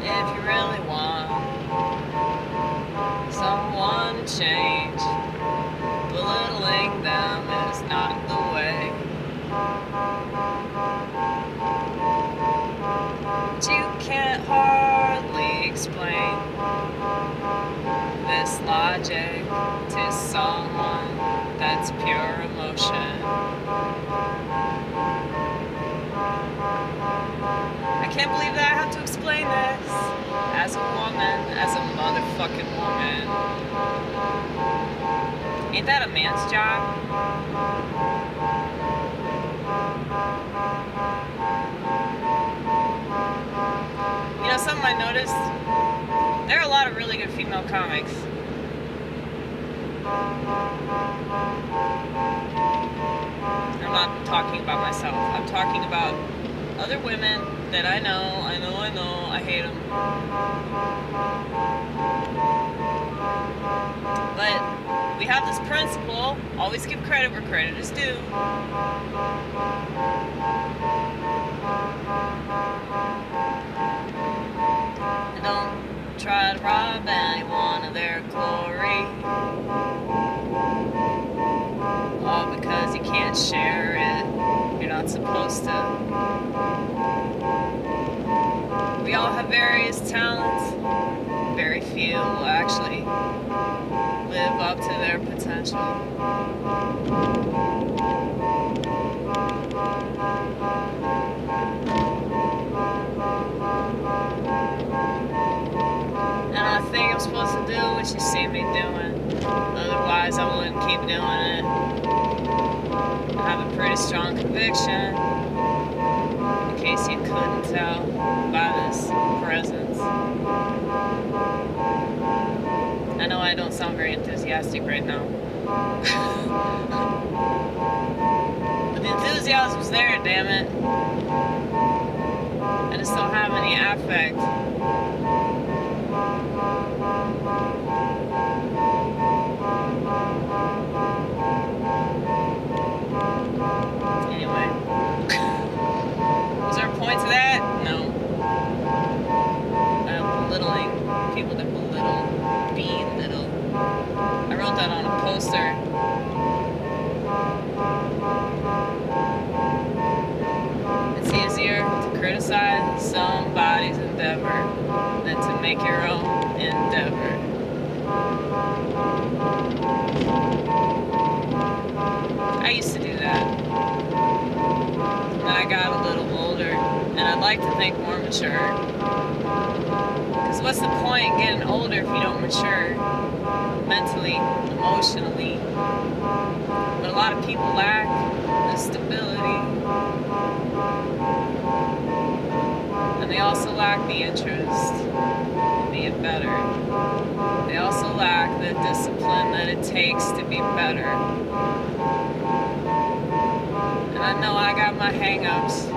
If you really want someone to change, belittling them is not the way. But you can't hardly explain this logic to someone that's pure emotion. I can't believe that I have to explain this as a woman, as a motherfucking woman. Ain't that a man's job? You know, something I noticed? There are a lot of really good female comics. I'm not talking about myself. I'm talking about other women that I know, I hate them. But we have this principle, always give credit where credit is due. And don't try to rob anyone of their glory. All because you can't share it. You're not supposed to. We all have various talents. Very few will actually live up to their potential. And I think I'm supposed to do what you see me doing. Otherwise, I wouldn't keep doing it. I have a pretty strong conviction, in case you couldn't tell by this presence. I know I don't sound very enthusiastic right now. But the enthusiasm's there, damn it. I just don't have any affect. Anyway. Was there a point to that? No. Belittling. People that belittle. Being little. I wrote that on a poster. It's easier to criticize somebody's endeavor than to make your own endeavor. I used to do that. Then I got a little older, and I'd like to think more mature. Because what's the point in getting older if you don't mature? Mentally, emotionally. But a lot of people lack the stability. And they also lack the interest in being better. They also lack the discipline that it takes to be better. And I know I got my hang-ups.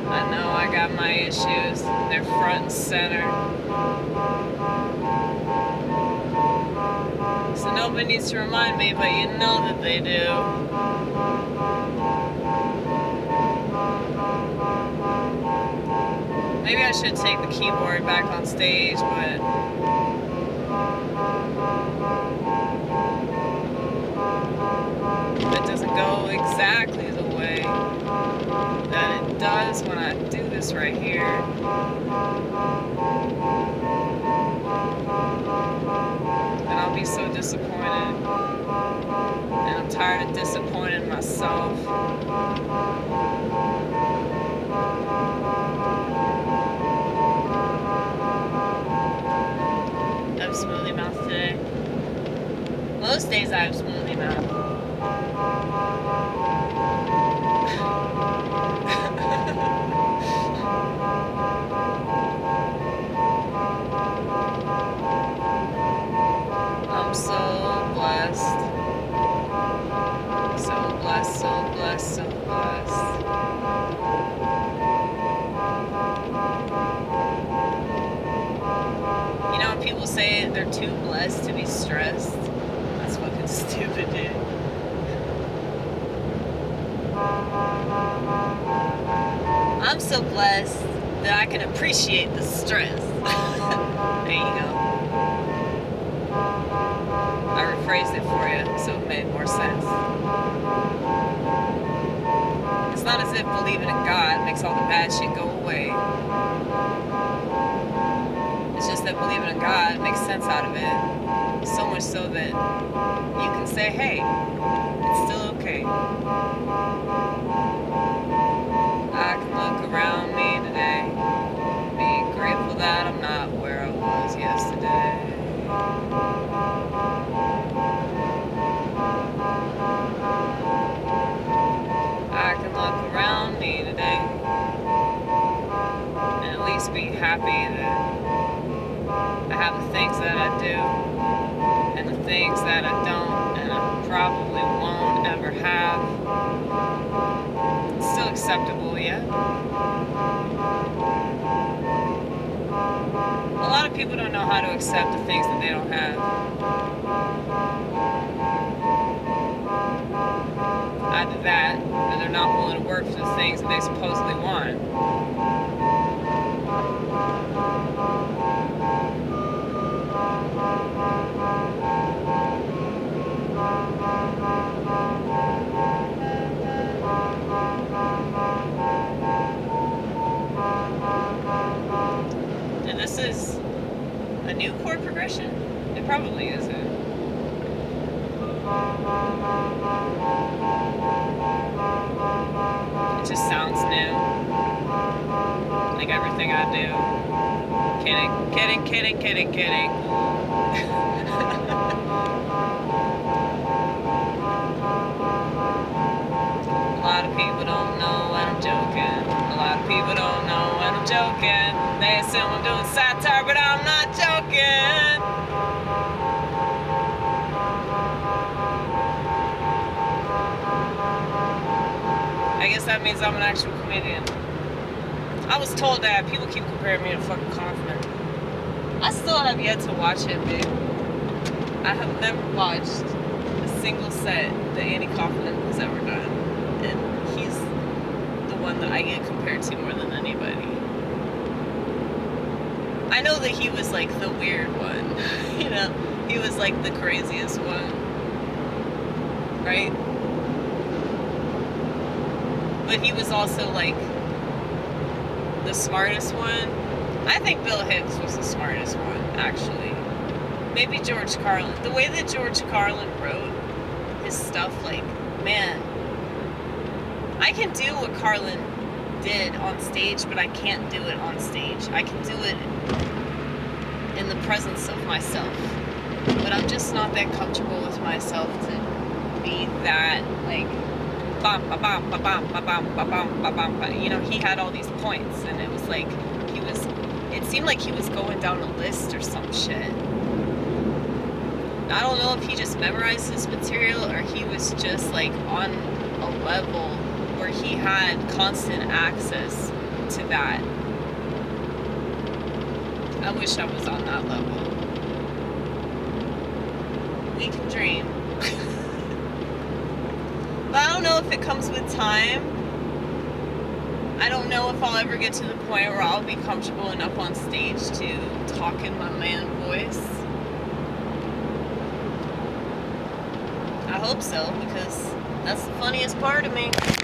I know I got my issues. They're front and center. So nobody needs to remind me, but you know that they do. Maybe I should take the keyboard back on stage, but it doesn't go exactly the way that it does when I do this right here. And I'll be so disappointed. And I'm tired of disappointing myself. I have smoothie mouth today. Most days I have smoothie mouth. I'm so blessed. So blessed, so blessed, so blessed. You know, people say say they're too blessed to be stressed. That's fucking stupid, dude. I'm so blessed that I can appreciate the stress. There you go. I rephrased it for you so it made more sense. It's not as if believing in God makes all the bad shit go away. It's just that believing in God makes sense out of it. So much so that you can say, hey, it's still okay. I can look around me today, be grateful that I'm not where I was yesterday. I can look around me today and at least be happy that I have the things that I do and the things that I don't, and I probably won't ever have. It's still acceptable, yeah? A lot of people don't know how to accept the things that they don't have. Either that, or they're not willing to work for the things that they supposedly want. And this is a new chord progression? It probably isn't. It just sounds new. Like everything I do. Kidding, kidding, kidding, kidding, kidding. A lot of people don't know when I'm joking. A lot of people don't know when I'm joking. They assume I'm doing satire, but I'm not joking. I guess that means I'm an actual comedian. I was told that. People keep comparing me to fucking Kaufman. I still have yet to watch him, dude. I have never watched a single set that Andy Kaufman has ever done. And he's the one that I get compared to more than anybody. I know that he was like the weird one. You know? He was like the craziest one. Right? But he was also like the smartest one. I think Bill Hicks was the smartest one, actually. Maybe George Carlin. The way that George Carlin wrote his stuff, like, man, I can do what Carlin did on stage, but I can't do it on stage. I can do it in the presence of myself. But I'm just not that comfortable with myself to be that, like, bam, ba bam, ba bam, ba bam, ba bam, ba bam, ba. You know, he had all these points, and it was like it seemed like he was going down a list or some shit. I don't know if he just memorized his material or he was just like on a level where he had constant access to that. I wish I was on that level. We can dream. But I don't know if it comes with time. I don't know if I'll ever get to the point where I'll be comfortable enough on stage to talk in my man voice. I hope so, because that's the funniest part of me.